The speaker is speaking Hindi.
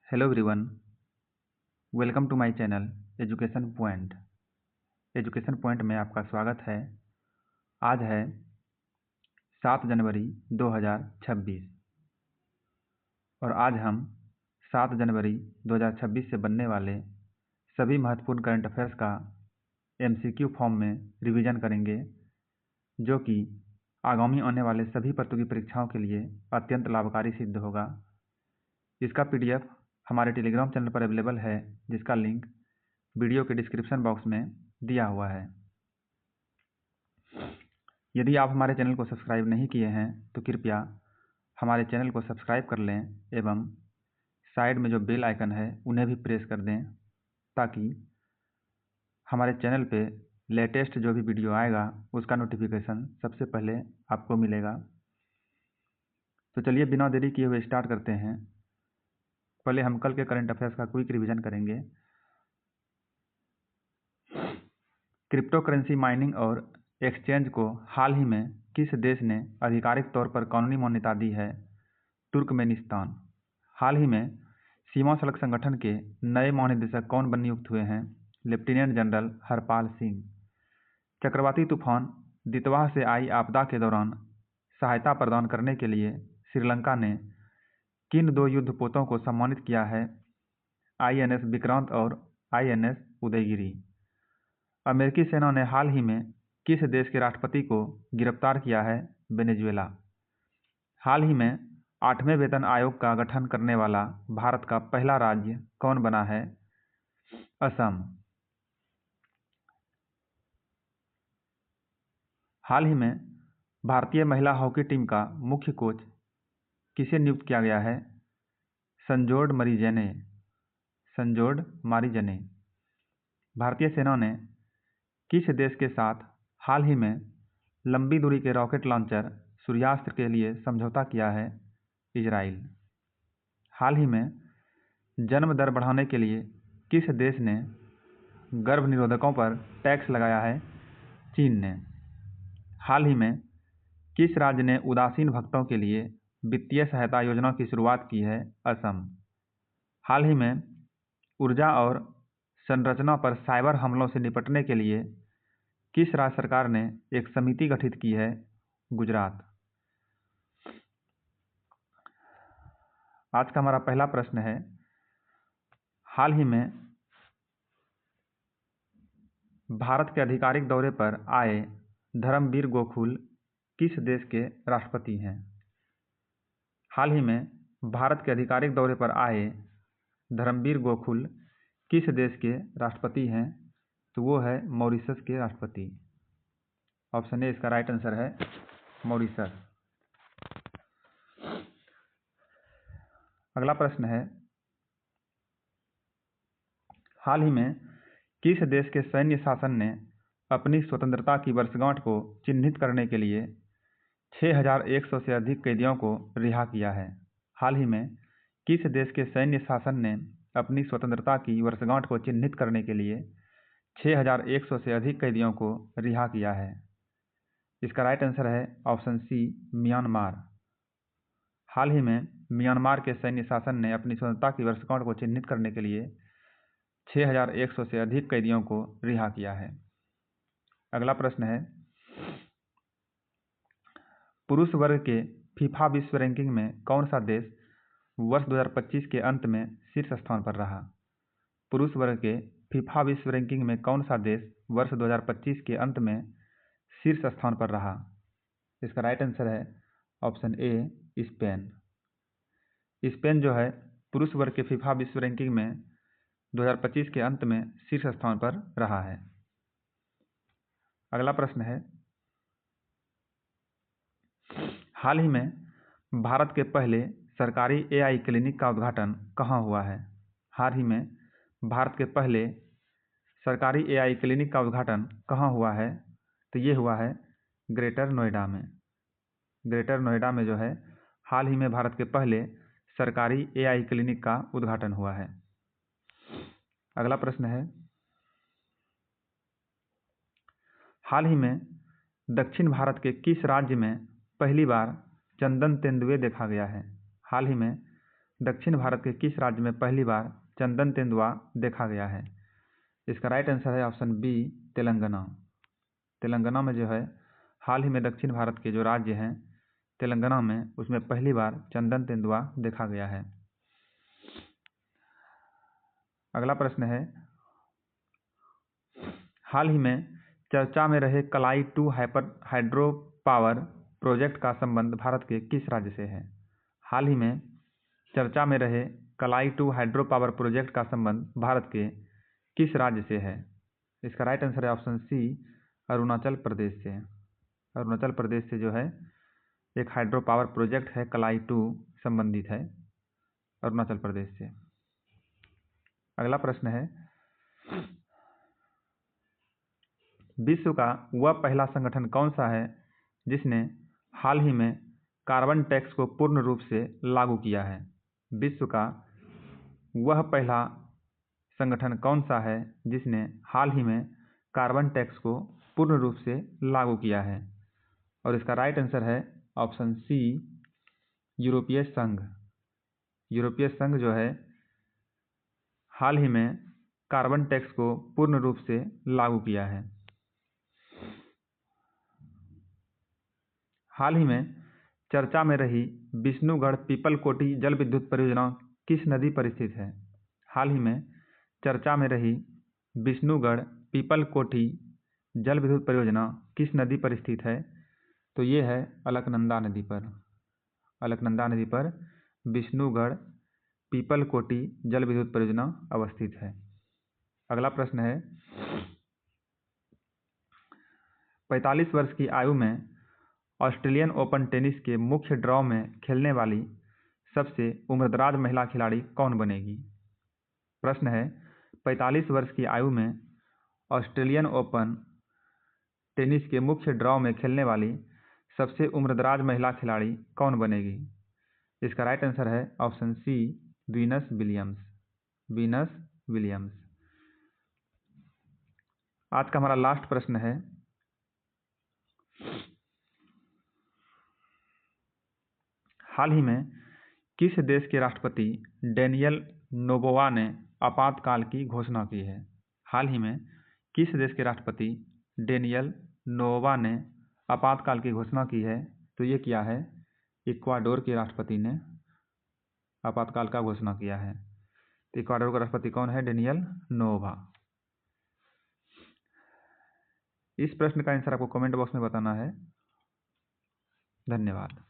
Hello everyone, welcome to my channel education point. Education point में आपका स्वागत है। आज है 7 जनवरी 2026 और आज हम 7 जनवरी 2026 से बनने वाले सभी महत्वपूर्ण करंट अफेयर्स का एमसीक्यू फॉर्म में रिवीजन करेंगे, जो कि आगामी आने वाले सभी प्रतियोगी परीक्षाओं के लिए अत्यंत लाभकारी सिद्ध होगा। इसका पीडीएफ हमारे टेलीग्राम चैनल पर अवेलेबल है, जिसका लिंक वीडियो के डिस्क्रिप्शन बॉक्स में दिया हुआ है। यदि आप हमारे चैनल को सब्सक्राइब नहीं किए हैं तो कृपया हमारे चैनल को सब्सक्राइब कर लें एवं साइड में जो बेल आइकन है उन्हें भी प्रेस कर दें, ताकि हमारे चैनल पे लेटेस्ट जो भी वीडियो आएगा उसका नोटिफिकेशन सबसे पहले आपको मिलेगा। तो चलिए बिना देरी किए हुए स्टार्ट करते हैं। पहले हम कल के करंट अफेयर्स का क्विक रिवीजन करेंगे। क्रिप्टो करेंसी माइनिंग और एक्सचेंज को हाल ही में किस देश ने आधिकारिक तौर पर कानूनी मान्यता दी है? तुर्कमेनिस्तान। हाल ही में सीमा सड़क संगठन के नए महानिदेशक कौन नियुक्त हुए हैं? Lieutenant general Harpal Singh. चक्रवाती तूफान दितवाह से आई आपदा के दौरान सहायता प्रदान करने के लिए श्रीलंका ने किन 2 युद्धपोतों को सम्मानित किया है? INS विक्रांत और INS उदयगिरी। अमेरिकी सेना ने हाल ही में किस देश के राष्ट्रपति को गिरफ्तार किया है? वेनेजुएला। हाल ही में 8वें वेतन आयोग का गठन करने वाला भारत का पहला राज्य कौन बना है? असम। हाल ही में भारतीय महिला हॉकी टीम का मुख्य कोच किसे नियुक्त किया गया है? संजोड मारीजने। भारतीय सेना ने किस देश के साथ हाल ही में लंबी दूरी के रॉकेट लॉन्चर सूर्यास्त्र के लिए समझौता किया है? इजराइल। हाल ही में जन्म दर बढ़ाने के लिए किस देश ने गर्भ निरोधकों पर टैक्स लगाया है? चीन ने। हाल ही में किस राज्य ने उदासीन भक्तों के लिए वित्तीय सहायता योजना की शुरुआत की है? असम। हाल ही में ऊर्जा और संरचना पर साइबर हमलों से निपटने के लिए किस राज्य सरकार ने एक समिति गठित की है? गुजरात। आज का हमारा पहला प्रश्न है, हाल ही में भारत के आधिकारिक दौरे पर आए धर्मवीर गोकुल किस देश के राष्ट्रपति हैं? हाल ही में भारत के आधिकारिक दौरे पर आए धर्मवीर गोकुल किस देश के राष्ट्रपति हैं? तो वो है मॉरिशस के राष्ट्रपति। ऑप्शन ए इसका राइट आंसर है, मॉरिशस। अगला प्रश्न है, हाल ही में किस देश के सैन्य शासन ने अपनी स्वतंत्रता की वर्षगांठ को चिन्हित करने के लिए 6100 से अधिक कैदियों को रिहा किया है? हाल ही में किस देश के सैन्य शासन ने अपनी स्वतंत्रता की वर्षगांठ को चिन्हित करने के लिए 6100 से अधिक कैदियों को रिहा किया है? इसका राइट आंसर है ऑप्शन सी, म्यांमार। हाल ही में म्यांमार के सैन्य शासन ने अपनी स्वतंत्रता की वर्षगांठ को चिन्हित करने के लिए 6100 से अधिक कैदियों को रिहा किया है। अगला प्रश्न है, पुरुष वर्ग के फीफा विश्व रैंकिंग में कौन सा देश वर्ष 2025 के अंत में शीर्ष स्थान पर रहा? पुरुष वर्ग के फीफा विश्व रैंकिंग में कौन सा देश वर्ष 2025 के अंत में शीर्ष स्थान पर रहा? इसका राइट आंसर है ऑप्शन ए, स्पेन। स्पेन जो है पुरुष वर्ग के फीफा विश्व रैंकिंग में 2025 के अंत में शीर्ष स्थान पर रहा है। अगला प्रश्न है, हाल ही में भारत के पहले सरकारी AI क्लिनिक का उद्घाटन कहाँ हुआ है? हाल ही में भारत के पहले सरकारी AI क्लिनिक का उद्घाटन कहाँ हुआ है? तो ये हुआ है ग्रेटर नोएडा में। ग्रेटर नोएडा में जो है हाल ही में भारत के पहले सरकारी AI क्लिनिक का उद्घाटन हुआ है। अगला प्रश्न है, हाल ही में दक्षिण भारत के किस राज्य में पहली बार चंदन तेंदुए देखा गया है? हाल ही में दक्षिण भारत के किस राज्य में पहली बार चंदन तेंदुआ देखा गया है? इसका राइट आंसर है ऑप्शन बी, तेलंगाना। तेलंगाना में जो है हाल ही में दक्षिण भारत के जो राज्य हैं तेलंगाना में, उसमें पहली बार चंदन तेंदुआ देखा गया है। अगला प्रश्न है, हाल ही में चर्चा में रहे कलाई 2 हाइड्रो पावर प्रोजेक्ट का संबंध भारत के किस राज्य से है? हाल ही में चर्चा में रहे कलाई 2 हाइड्रो पावर प्रोजेक्ट का संबंध भारत के किस राज्य से है? इसका राइट आंसर है ऑप्शन सी, अरुणाचल प्रदेश से। अरुणाचल प्रदेश से जो है एक हाइड्रो पावर प्रोजेक्ट है कलाई 2 संबंधित है अरुणाचल प्रदेश से। अगला प्रश्न है, विश्व का वह पहला संगठन कौन सा है जिसने हाल ही में कार्बन टैक्स को पूर्ण रूप से लागू किया है? विश्व का वह पहला संगठन कौन सा है जिसने हाल ही में कार्बन टैक्स को पूर्ण रूप से लागू किया है? और इसका राइट आंसर है ऑप्शन सी, यूरोपीय संघ। यूरोपीय संघ जो है हाल ही में कार्बन टैक्स को पूर्ण रूप से लागू किया है। हाल ही में चर्चा में रही विष्णुगढ़ पीपलकोटी जल विद्युत परियोजना किस नदी पर स्थित है? हाल ही में चर्चा में रही विष्णुगढ़ पीपलकोटी जल विद्युत परियोजना किस नदी पर स्थित है? तो ये है अलकनंदा नदी पर। अलकनंदा नदी पर विष्णुगढ़ पीपलकोटी जल विद्युत परियोजना अवस्थित है। अगला प्रश्न है, 45 वर्ष की आयु में ऑस्ट्रेलियन ओपन टेनिस के मुख्य ड्रॉ में खेलने वाली सबसे उम्रदराज महिला खिलाड़ी कौन बनेगी? प्रश्न है, 45 वर्ष की आयु में ऑस्ट्रेलियन ओपन टेनिस के मुख्य ड्रॉ में खेलने वाली सबसे उम्रदराज महिला खिलाड़ी कौन बनेगी? इसका राइट आंसर है option C, Venus Williams. Venus Williams. आज का हमारा लास्ट प्रश्न है, हाल ही में किस देश के राष्ट्रपति डेनियल नोबोवा ने आपातकाल की घोषणा की है? हाल ही में किस देश के राष्ट्रपति डेनियल नोबोवा ने आपातकाल की घोषणा की है? तो ये किया है इक्वाडोर के राष्ट्रपति ने आपातकाल का घोषणा किया है। तो इक्वाडोर का राष्ट्रपति कौन है? Daniel Noboa. इस प्रश्न का आंसर आपको कमेंट बॉक्स में बताना है। धन्यवाद।